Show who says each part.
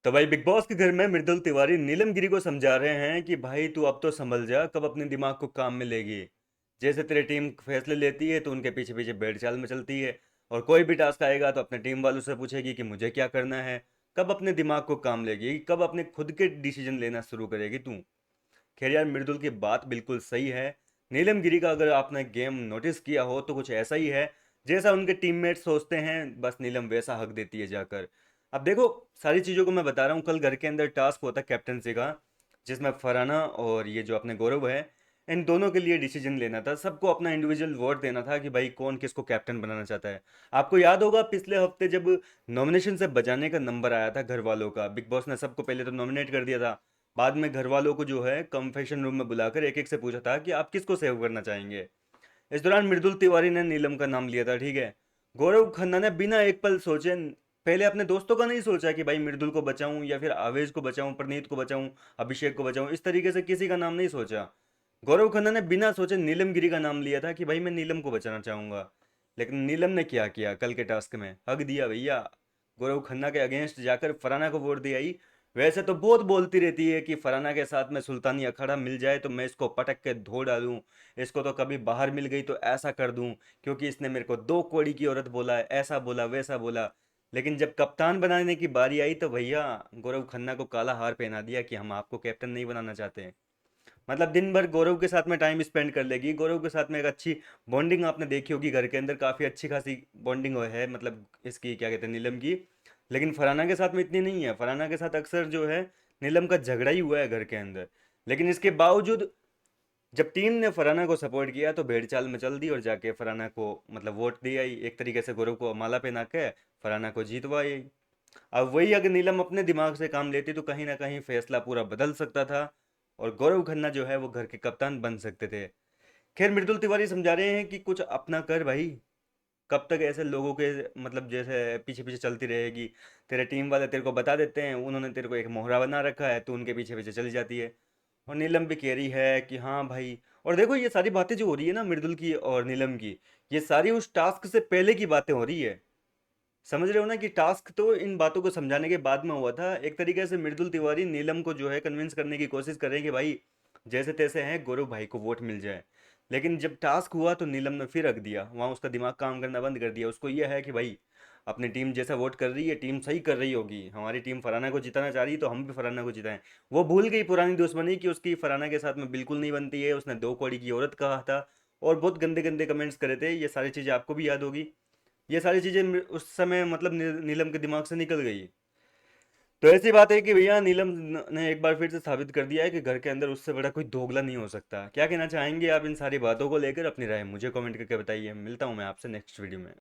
Speaker 1: तो भाई big boss के घर में मृदुल तिवारी नीलम गिरी को समझा रहे हैं कि भाई तू अब तो संभल जा, कब अपने दिमाग को काम में लेगी। जैसे तेरी टीम फैसले लेती है तो उनके पीछे पीछे भेड़चाल मचलती है, और कोई भी टास्क आएगा तो अपने टीम वालों से पूछेगी कि मुझे क्या करना है। कब अपने दिमाग को काम लेगी, कब अपने खुद के डिसीजन लेना शुरू करेगी तू। खैर यार, मृदुल की बात बिल्कुल सही है। नीलम गिरी का अगर आपने गेम नोटिस किया हो तो कुछ ऐसा ही है। जैसा उनके टीममेट सोचते हैं बस नीलम वैसा हक देती है जाकर। अब देखो, सारी चीज़ों को मैं बता रहा हूँ। कल घर के अंदर टास्क होता है कैप्टनसी का, जिसमें फरहाना और ये जो अपने गौरव है, इन दोनों के लिए डिसीजन लेना था। सबको अपना इंडिविजुअल वोट देना था कि भाई कौन किसको कैप्टन बनाना चाहता है। आपको याद होगा पिछले हफ्ते जब नॉमिनेशन से बजाने का नंबर आया था घर वालों का, बिग बॉस ने सबको पहले तो नॉमिनेट कर दिया था। बाद में घर वालों को जो है कन्फेशन रूम में बुलाकर एक एक से पूछा था कि आप किसको सेव करना चाहेंगे। इस दौरान मृदुल तिवारी ने नीलम का नाम लिया था, ठीक है। गौरव खन्ना ने बिना एक पल सोचे, पहले अपने दोस्तों का नहीं सोचा कि भाई मृदुल को बचाऊं या फिर आवेश को बचाऊं, प्रनीत को बचाऊं, अभिषेक को बचाऊं, इस तरीके से किसी का नाम नहीं सोचा। गौरव खन्ना ने बिना सोचे नीलम गिरी का नाम लिया था कि भाई मैं नीलम को बचाना चाहूंगा। लेकिन नीलम ने क्या किया, कल के टास्क में हक दिया भैया। गौरव खन्ना के अगेंस्ट जाकर फराना को वोट दिया ही। वैसे तो बहुत बोलती रहती है कि फराना के साथ में सुल्तानी अखाड़ा मिल जाए तो मैं इसको पटक के धो डालूं, इसको तो कभी बाहर मिल गई तो ऐसा कर दूं, क्योंकि इसने मेरे को 2 कौड़ी की औरत बोला है, ऐसा बोला वैसा बोला। लेकिन जब कप्तान बनाने की बारी आई तो भैया गौरव खन्ना को काला हार पहना दिया कि हम आपको कैप्टन नहीं बनाना चाहते। मतलब दिन भर गौरव के साथ में टाइम स्पेंड कर लेगी, गौरव के साथ में एक अच्छी बॉन्डिंग आपने देखी होगी घर के अंदर, काफ़ी अच्छी खासी बॉन्डिंग है, मतलब इसकी क्या कहते हैं, नीलम की। लेकिन फरहाना के साथ में इतनी नहीं है। फरहाना के साथ अक्सर जो है नीलम का झगड़ा ही हुआ है घर के अंदर। लेकिन इसके बावजूद जब टीम ने फरहाना को सपोर्ट किया तो भेड़चाल मचल दी और जाके फरहाना को मतलब वोट दिया ही, एक तरीके से गौरव को माला पहना के फरहाना को जीतवाई। अब वही अगर नीलम अपने दिमाग से काम लेती तो कहीं ना कहीं फैसला पूरा बदल सकता था, और गौरव खन्ना जो है वो घर के कप्तान बन सकते थे। खैर, मृदुल तिवारी समझा रहे हैं कि कुछ अपना कर भाई। कब तक ऐसे लोगों के मतलब जैसे पीछे पीछे चलती रहेगी। तेरे टीम वाले तेरे को बता देते हैं, उन्होंने तेरे को एक मोहरा बना रखा है, तो उनके पीछे पीछे चली जाती है। और नीलम भी कह रही है कि हाँ भाई। और देखो, ये सारी बातें जो हो रही है ना मृदुल की और नीलम की, ये सारी उस टास्क से पहले की बातें हो रही है। समझ रहे हो ना कि टास्क तो इन बातों को समझाने के बाद में हुआ था। एक तरीके से मृदुल तिवारी नीलम को जो है कन्विंस करने की कोशिश कर रहे हैं कि भाई जैसे तैसे हैं गौरव भाई को वोट मिल जाए। लेकिन जब टास्क हुआ तो नीलम ने फिर रख दिया, वहाँ उसका दिमाग काम करना बंद कर दिया। उसको यह है कि भाई अपनी टीम जैसा वोट कर रही है, टीम सही कर रही होगी, हमारी टीम फराना को जिताना चाह रही है तो हम भी फराना को जिताएं। वो भूल गई पुरानी दुश्मनी कि उसकी फराना के साथ में बिल्कुल नहीं बनती है, उसने 2 कौड़ी की औरत कहा था और बहुत गंदे गंदे कमेंट्स करे थे। ये सारी चीज़ें आपको भी याद होगी। ये सारी चीजें उस समय मतलब नीलम के दिमाग से निकल गई। तो ऐसी बात है कि भैया नीलम ने एक बार फिर से साबित कर दिया है कि घर के अंदर उससे बड़ा कोई दोगला नहीं हो सकता। क्या कहना चाहेंगे आप इन सारी बातों को लेकर? अपनी राय मुझे कमेंट करके बताइए। मिलता हूँ मैं आपसे नेक्स्ट वीडियो में।